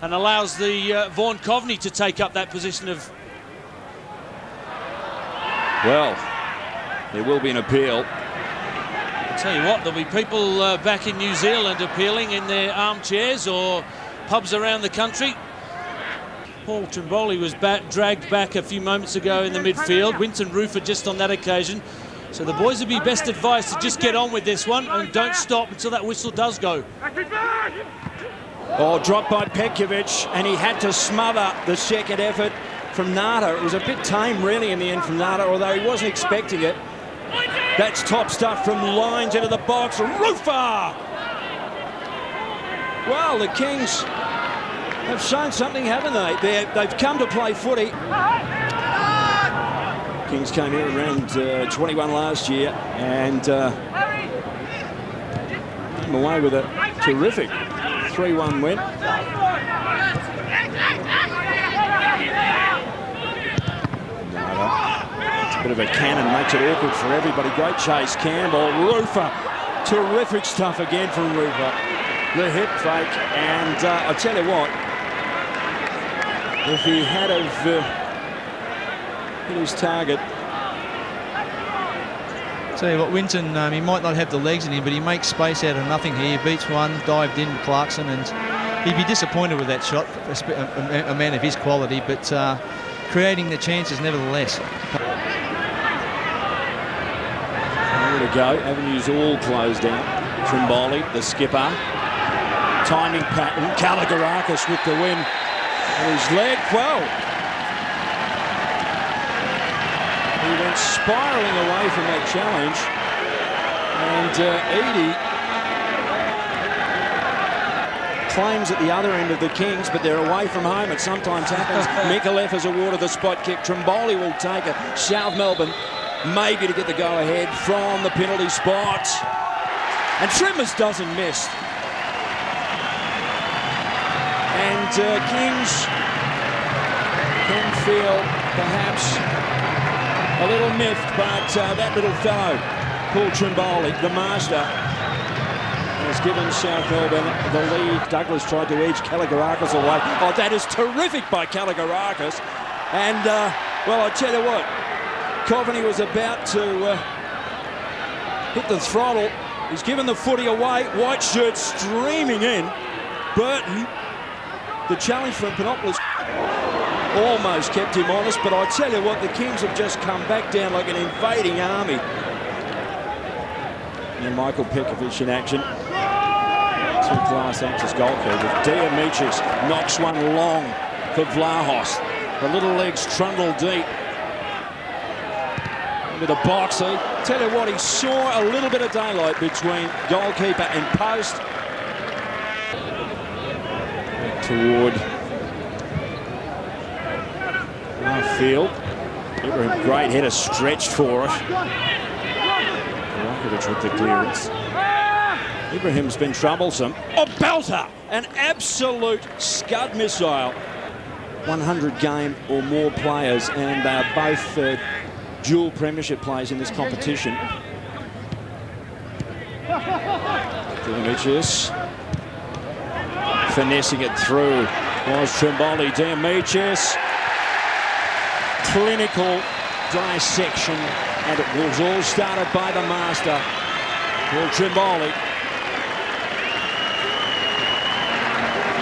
and allows the Vaughan Coveney to take up that position of... Well, there will be an appeal. I'll tell you what, there'll be people back in New Zealand appealing in their armchairs or pubs around the country. Paul Trimboli was dragged back a few moments ago in the midfield. Winton Rufer just on that occasion. So the boys would be best advised to just get on with this one and don't stop until that whistle does go. Oh, dropped by Petkovic, and he had to smother the second effort from Nata. It was a bit tame, really, in the end from Nata, although he wasn't expecting it. That's top stuff from Lines into the box. Rufer! Well, the Kingz have shown something, haven't they? They've come to play footy. Kingz came here around 21 last year and came away with a terrific 3-1 win. It's a bit of a cannon, makes it awkward for everybody. Great chase, Campbell, Rufer. Terrific stuff again from Rufer. The hip fake, and I tell you what, if he had hit his target. Tell you what, Winton, he might not have the legs in him, but he makes space out of nothing here. He beats one, dived in, Clarkson, and he'd be disappointed with that shot, a man of his quality, but creating the chances nevertheless. Nowhere to go, avenues all closed down. Trimboli, the skipper. Timing pattern, Kalogerakis with the win. And his leg, well, he went spiralling away from that challenge. And Edie claims at the other end of the Kingz, but they're away from home. It sometimes happens. Micallef has awarded the spot kick. Trimboli will take it. South Melbourne maybe to get the go-ahead from the penalty spot. And Trimmers doesn't miss. And Kingz can feel perhaps a little miffed, but that little fellow, Paul Trimboli, the master, has given South Melbourne the lead. Douglas tried to edge Kalogerakis away. Oh, that is terrific by Kalogerakis. And, well, I tell you what, Coveney was about to hit the throttle. He's given the footy away. White shirt streaming in. Burton. The challenge from Panopoulos almost kept him honest, but I tell you what, the Kingz have just come back down like an invading army. And Michael Petkovic in action. Two-class actors goalkeeper. Diamichis knocks one long for Vlahos. The little legs trundle deep into the box. Tell you what, he saw a little bit of daylight between goalkeeper and post. Toward half field. Great header stretched for it. Rakovic with the clearance. Ibrahim's been troublesome. Oh, belter! An absolute scud missile. 100 game or more players, and they are both dual premiership players in this competition. Diamichis. Finessing it through was Trimboli. Diamichis. Clinical dissection, and it was all started by the master, Paul Trimboli.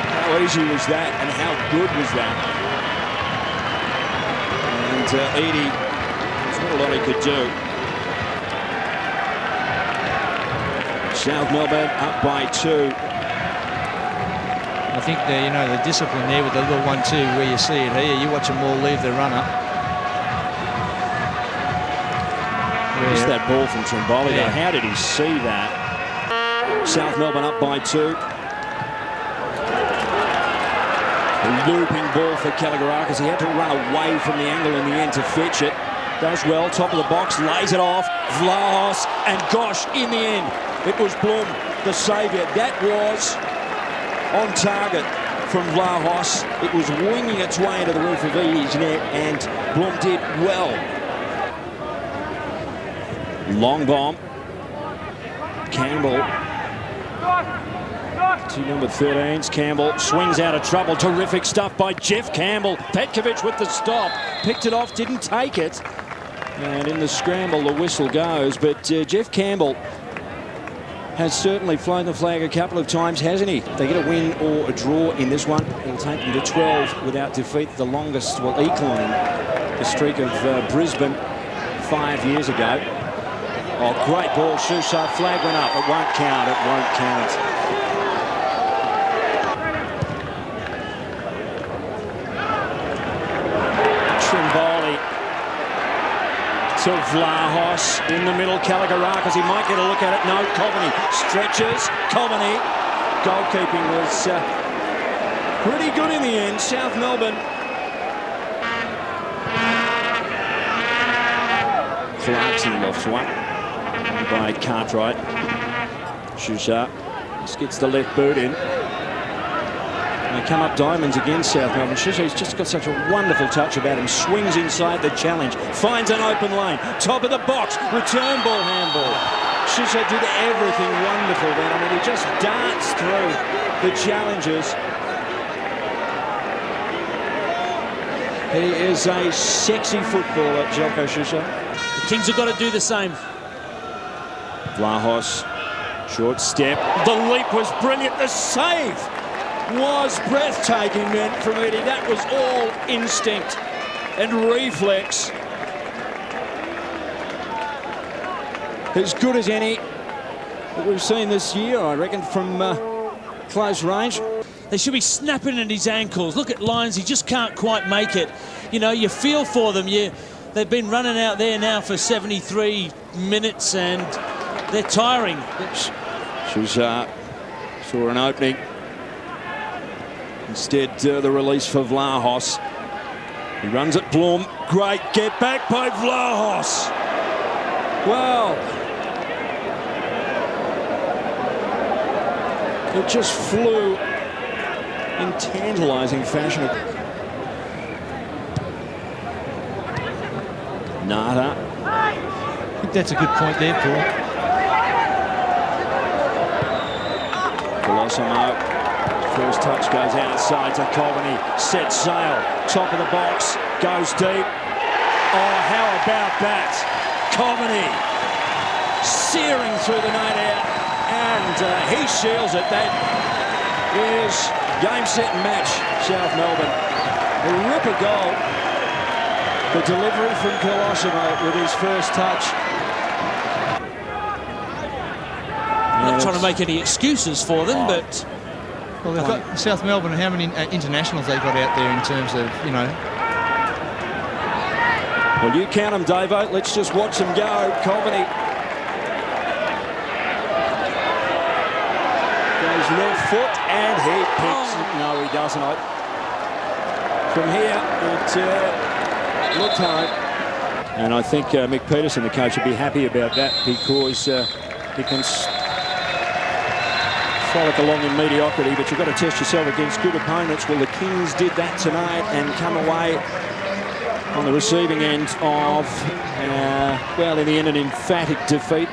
How easy was that, and how good was that? And Edie, there's not a lot he could do. South Melbourne up by 2. I think the discipline there with the little 1-2 where you see it here, you watch them all leave the runner. Missed that ball from Trimboli. Yeah. How did he see that? South Melbourne up by 2. A looping ball for Kalogerakis. He had to run away from the angle in the end to fetch it. Does well, top of the box, lays it off. Vlahos, and gosh, in the end, it was Blum, the saviour. That was on target from Vlahos. It was winging its way into the roof of Edie's net, and Blum did well. Long bomb. Campbell Two number 13s. Campbell swings out of trouble. Terrific stuff by Jeff Campbell. Petkovic with the stop. Picked it off, didn't take it. And in the scramble, the whistle goes. But Jeff Campbell has certainly flown the flag a couple of times, hasn't he? If they get a win or a draw in this one, it'll take them to 12 without defeat. The longest, well, equaling the streak of Brisbane 5 years ago. Oh, great ball, Shusha. Flag went up. It won't count. It won't count. Trimboli to Vlahos in the middle. Kalagarakis, he might get a look at it. No, Coveney stretches. Coveney. Goalkeeping was pretty good in the end. South Melbourne. Clarkson lofts one by Cartwright. Shusha just gets the left boot in. And they come up diamonds again, South Melbourne. Shusha's just got such a wonderful touch about him. Swings inside the challenge. Finds an open lane. Top of the box. Return ball, handball. Shusha did everything wonderful then. I mean, he just darts through the challenges. He is a sexy footballer, Jelko Shusha. The Kings have got to do the same. Vlahos, short step. The leap was brilliant. The save was breathtaking, men, from Eddie. That was all instinct and reflex. As good as any that we've seen this year, I reckon, from close range. They should be snapping at his ankles. Look at Lyons, he just can't quite make it. You know, you feel for them. They've been running out there now for 73 minutes and they're tiring. Shusha saw an opening. Instead, the release for Vlahos. He runs at Blum. Great get back by Vlahos. Well, it just flew in tantalising fashion. Nada. I think that's a good point there, Paul. Colosimo. First touch goes outside to Coveney. Sets sail. Top of the box. Goes deep. Oh, how about that? Coveney searing through the net out. And he shields it. That is game, set and match, South Melbourne. A ripper goal. The delivery from Colosimo with his first touch. Not trying to make any excuses for them, but... Well, they've got South Melbourne, how many internationals they got out there in terms of, you know... Well, you count them, Davo. Let's just watch them go. Coveney goes left foot and he picks it. No, he doesn't. From here, it looked home. And I think Mick Peterson, the coach, would be happy about that because he can frolic along in mediocrity, but you've got to test yourself against good opponents. Well, the Kings did that tonight and come away on the receiving end of, well, in the end, an emphatic defeat.